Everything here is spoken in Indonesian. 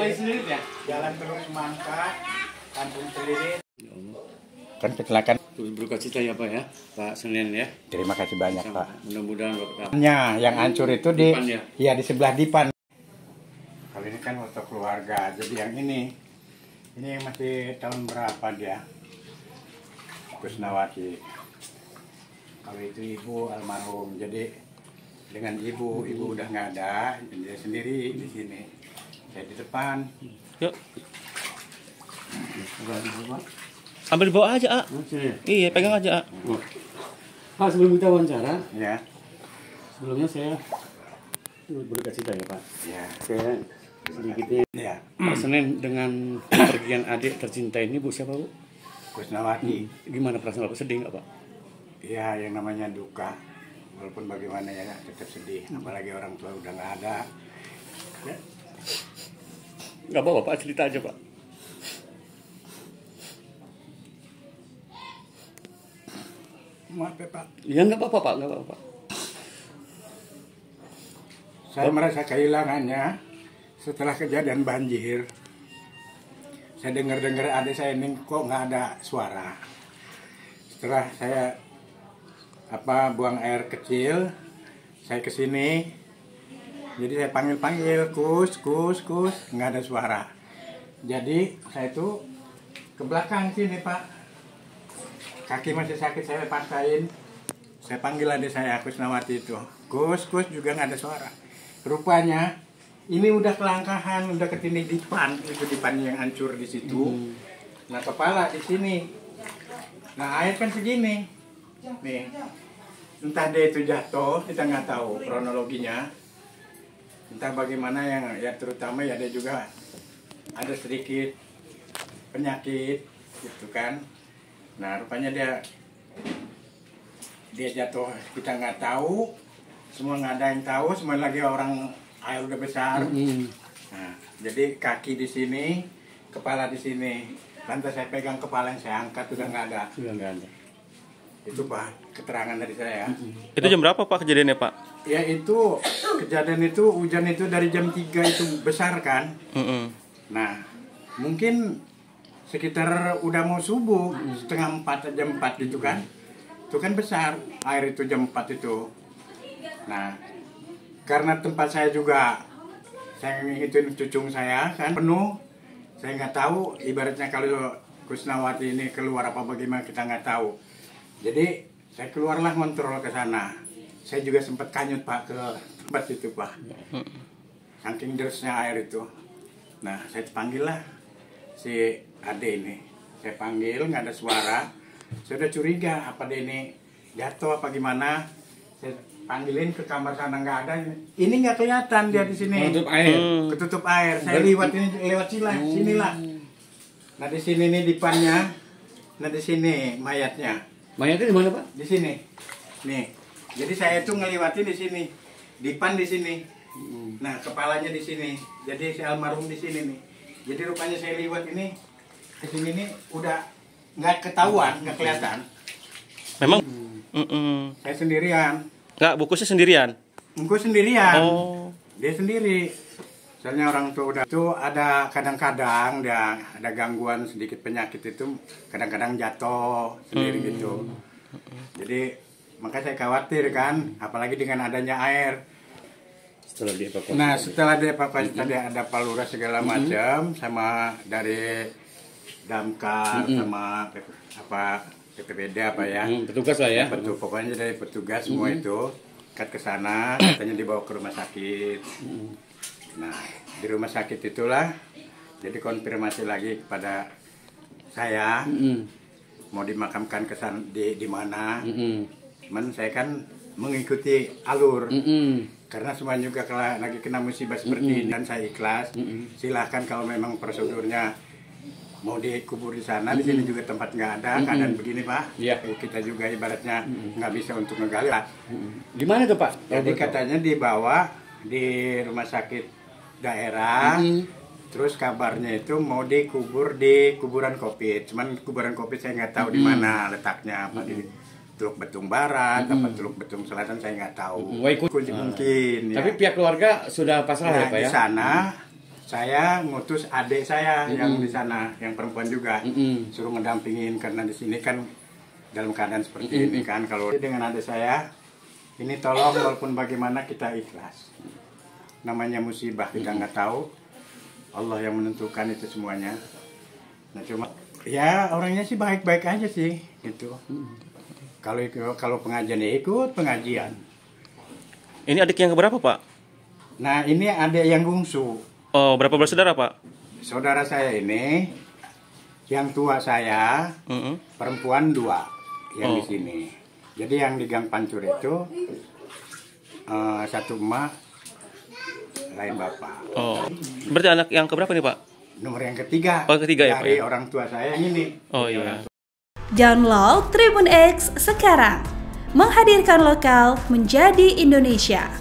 bayi sendiri ya? Jalan Teluk Semangka, Kampung Celirit. Kan kecelakaan. Berduka cita ya Pak ya, Pak Senin ya. Terima kasih banyak Pak. Mudah-mudahan Bapak. Yang hancur itu di Dipan, ya? Iya di sebelah Dipan. Kalau ini kan foto keluarga, jadi yang ini masih tahun berapa dia? Kusnawati. Kalau itu ibu almarhum, jadi dengan ibu udah nggak ada, dia sendiri di sini. Saya di depan. Yuk. Ambil bawa aja, A. Iya, pegang aja, A. Pak, sebelum kita wawancara, Ya. sebelumnya saya berduka cita ya Pak. Ya. Saya sedikitnya. Ya. Pak Senin dengan kepergian adik tercinta ini Bu, siapa Bu? Kusnawati. Gimana perasaan Bapak, sedih nggak Pak? Ya, yang namanya duka. Walaupun bagaimana ya tetap sedih. Apalagi orang tua udah nggak ada. Ya. Nggak apa-apa Pak, cerita aja Pak. Maaf ya Pak. Ya nggak apa-apa Pak, nggak apa-apa. Saya merasa kehilangannya setelah kejadian banjir. Saya dengar-dengar adik saya ini kok nggak ada suara. Setelah saya buang air kecil, saya kesini. Jadi saya panggil-panggil, kus, nggak ada suara. Jadi saya tuh ke belakang sini Pak. Kaki masih sakit, saya paksain. Saya panggil adik saya, Kusnawati itu. Kus juga nggak ada suara. Rupanya ini udah kelangkahan, udah ketindih dipan, itu dipan yang hancur di situ. Nah kepala di sini. Nah air kan segini. Nih, entah dia itu jatuh, kita nggak tahu kronologinya. Entah bagaimana yang ya terutama ya dia juga ada sedikit penyakit, gitu kan. Nah rupanya dia jatuh, kita nggak tahu, semua nggak ada yang tahu, semua lagi orang air udah besar. Nah jadi kaki di sini, kepala di sini, lantas saya pegang kepala yang saya angkat udah nggak ada. Sudah nggak ada. Itu Pak keterangan dari saya. Itu jam berapa, Pak, kejadiannya, Pak? Ya itu kejadian itu hujan itu dari jam 3 itu besar kan. Nah mungkin sekitar udah mau subuh, setengah 4, jam 4 gitu kan. Itu kan besar, air itu jam 4 itu. Nah, karena tempat saya juga, saya ngikutin cucung saya kan penuh. Saya nggak tahu, ibaratnya kalau Kusnawati ini keluar apa bagaimana kita nggak tahu. Jadi, saya keluarlah ngontrol ke sana. Saya juga sempat kanyut Pak ke tempat itu Pak. Saking derasnya air itu. Nah, saya panggil lah si Ade ini, saya panggil nggak ada suara, saya udah curiga apa dia ini jatuh apa gimana, saya panggilin ke kamar sana nggak ada, ini nggak kelihatan dia di sini, ketutup air, saya lewat sinilah, nah di sini nih dipannya, nah di sini mayatnya Mayatnya di mana Pak? di sini, nih, jadi saya tuh ngeliwatin di sini, dipan di sini, nah kepalanya di sini, jadi si almarhum di sini nih. Jadi rupanya saya liwat ini kesini nih udah nggak ketahuan, nggak kelihatan. Memang? Saya sendirian. Nggak, bungkusnya sendirian? Bungkus sendirian. Oh. Dia sendiri. Soalnya orang tua udah itu ada kadang-kadang dia ada gangguan sedikit penyakit itu kadang-kadang jatuh sendiri gitu. Jadi makanya saya khawatir kan, apalagi dengan adanya air. Setelah dievakuasi tadi ada palura segala macam sama dari damkar sama PPBD apa ya. Petugas lah ya. Betul, pokoknya dari petugas semua itu ke sana, katanya dibawa ke rumah sakit. Nah, di rumah sakit itulah jadi konfirmasi lagi kepada saya mau dimakamkan di mana. Cuman saya kan mengikuti alur. Karena semua juga kalau lagi kena musibah seperti ini dan saya ikhlas, silahkan kalau memang prosedurnya mau dikubur di sana, di sini juga tempat nggak ada, keadaan begini Pak. Kita juga ibaratnya nggak bisa untuk ngegali lah. Gimana tuh Pak? Jadi katanya dibawa di rumah sakit daerah, terus kabarnya itu mau dikubur di kuburan Covid. Cuman kuburan Covid saya nggak tahu di mana letaknya, apa di Teluk Betung Barat, apa Teluk Betung Selatan saya nggak tahu. Mungkin. Tapi pihak keluarga sudah pasrah ya Pak ya? Di sana saya ngutus adik saya yang di sana, yang perempuan juga, suruh ngedampingin karena di sini kan dalam keadaan seperti ini kan. Kalau dengan adik saya, ini tolong walaupun bagaimana kita ikhlas. Namanya musibah kita nggak tahu, Allah yang menentukan itu semuanya. Nah cuma ya orangnya sih baik-baik aja sih gitu. Kalau pengajian ya ikut pengajian. Ini adik yang keberapa, Pak? Nah ini adik yang bungsu. Oh, berapa bersaudara, Pak? Saudara saya ini yang tua saya, perempuan 2 yang di sini. Jadi yang di Gang Pancur itu satu emak, lain bapak. Oh, berarti anak yang keberapa nih, Pak? Nomor yang ketiga. Oh, ketiga ya, Pak? Dari orang tua saya yang ini. Oh iya. Download Tribun X sekarang. Menghadirkan lokal menjadi Indonesia.